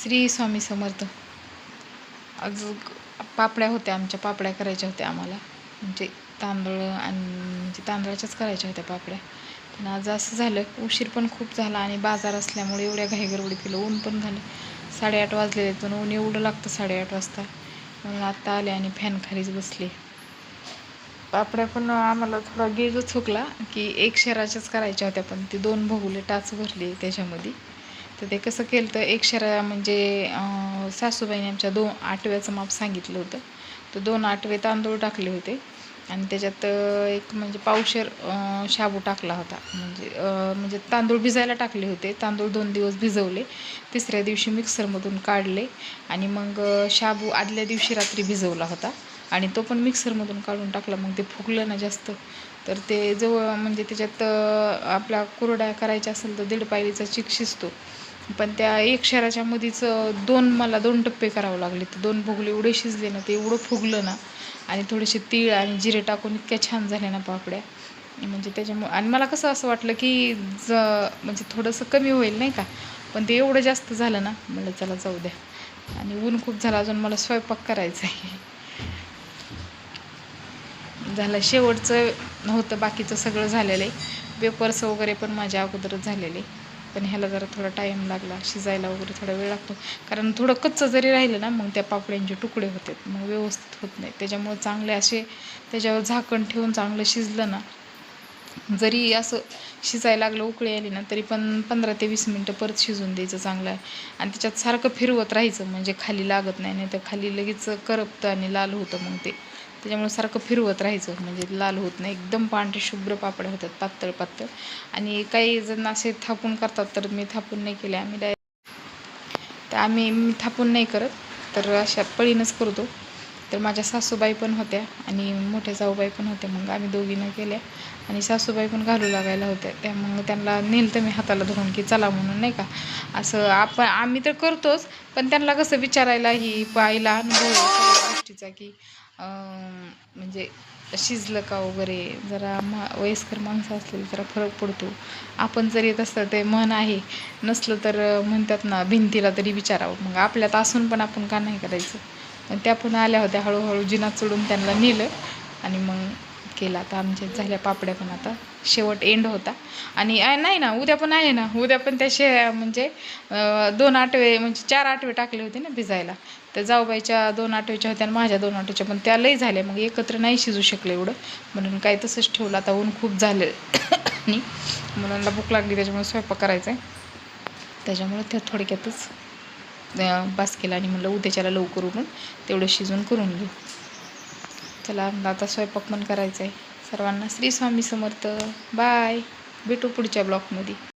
श्री स्वामी समर्थ. आज पापड्या होत्या, आमच्या पापड्या करायच्या होत्या आम्हाला, म्हणजे तांदूळ आणि म्हणजे तांदळाच्याच करायच्या होत्या पापड्या. पण आज असं झालं, उशीर पण खूप झाला आणि बाजार असल्यामुळे एवढ्या घाईगडबडी केलं. ऊन पण झालं, 8:30 वाजलेले, पण ऊन एवढं लागतं 8:30 वाजता. म्हणून आत्ता आले आणि फॅन खालीच बसले. पापड्या पण आम्हाला थोडा गेजच हुकला की 1 शेराच्याच करायच्या होत्या, पण ती 2 भगुले टाच भरले त्याच्यामध्ये. तर ते कसं केलं तर 1 शेरा म्हणजे सासूबाईने आमच्या 2 आटव्याचं माप सांगितलं होतं. तर 2 आटवे तांदूळ टाकले होते आणि त्याच्यात एक म्हणजे पावशेर शाबू टाकला होता. म्हणजे तांदूळ भिजायला टाकले होते. तांदूळ 2 दिवस भिजवले, तिसऱ्या दिवशी मिक्सरमधून काढले आणि मग शाबू आदल्या दिवशी रात्री भिजवला होता आणि तो पण मिक्सरमधून काढून टाकला. मग ते फुगलं ना जास्त, तर ते जवळ म्हणजे त्याच्यात आपला कुरड्या करायच्या असेल तर 1.5 पायलीचा चिक शिजतो. पण त्या 1 शेराच्या मध्येच मला 2 टप्पे करावं लागले. तर 2 भगुले एवढे शिजले ना, ते एवढं फुगलं ना आणि थोडेसे तीळ आणि जिरे टाकून इतक्या छान झाल्या ना पापड्या. म्हणजे त्याच्यामुळे आणि मला कसं असं वाटलं की म्हणजे थोडंसं कमी होईल नाही का, पण ते एवढं जास्त झालं ना, म्हणलं चला जाऊ द्या. आणि ऊन खूप झालं, अजून मला स्वयंपाक करायचा आहे. झालं शेवटचं होतं, बाकीचं सगळं झालेलं आहे. पेपर्स वगैरे पण माझ्या अगोदरच झालेले, पण ह्याला जरा थोडा टाईम लागला शिजायला वगैरे, थोडा वेळ लागतो. कारण थोडं कच्चं जरी राहिलं ना, मग त्या पापड्यांचे तुकडे होतात, मग व्यवस्थित होत नाही. त्याच्यामुळे चांगले असे त्याच्यावर झाकण ठेवून चांगलं शिजलं ना, जरी असं शिजायला लागलं, उकळी आली ना, तरी पण 15 ते 20 मिनटं परत शिजून द्यायचं चांगलं आहे. आणि त्याच्यात सारखं फिरवत राहायचं, म्हणजे खाली लागत नाही, नाही तर खाली लगेच करपतं आणि लाल होतं मग ते. त्याच्यामुळे सारखं फिरवत राहायचं, म्हणजे लाल होत नाही. एकदम पांढरे शुभ्र पापड्या होतात, पातळ पातळ. आणि काही जण असे थापून करतात, तर मी थापून नाही केले. मी थापून नाही करत, तर अशा पळीनंच करतो. तर माझ्या सासूबाई पण होत्या आणि मोठ्या जाऊबाई पण होत्या. मग आम्ही दोघीनं केल्या आणि सासूबाई पण घालू लागायला होत्या. त्या मग त्यांना नेलं तर मी हाताला धरून की चला म्हणून, नाही का. असं आम्ही तर करतोच, पण त्यांना कसं विचारायला ही पाहायला अनुभव आहे सगळ्या गोष्टीचा, की म्हणजे शिजलं का वगैरे. जरा वयस्कर माणसं असलेली जरा फरक पडतो. आपण जर येत असतं, ते म्हण आहे, नसलं तर म्हणतात ना, भिंतीला तरी विचारावं. मग आपल्यात असून पण आपण का नाही करायचं. पण त्या पण आल्या होत्या, हळूहळू जिना चढून त्यांना नेलं आणि मग केला. आता आमच्या झाल्या पापड्या, पण आता शेवट एंड होता. आणि नाही ना, उद्या पण आहे ना. उद्या पण त्या म्हणजे 2 आटवे म्हणजे 4 आटवे टाकले होते ना भिजायला. तर जाऊबाईच्या 2 आटवेच्या होत्या आणि माझ्या 2 आटवेच्या, पण त्या लई झाल्या. मग एकत्र नाही शिजू शकलं एवढं, म्हणून काय तसंच ठेवलं. आता ऊन खूप झालं आणि मुलांना भूक लागली, त्याच्यामुळे स्वयंपाक करायचा आहे. त्याच्यामुळे त्या थोडक्यातच बास केला आणि म्हणलं उद्याच्याला लवकर उठून तेवढं शिजून करून घेऊ. चला आता स्वयंपाक पण करायचा आहे. सर्वांना श्री स्वामी समर्थ. बाय, भेटू पुढच्या ब्लॉगमध्ये.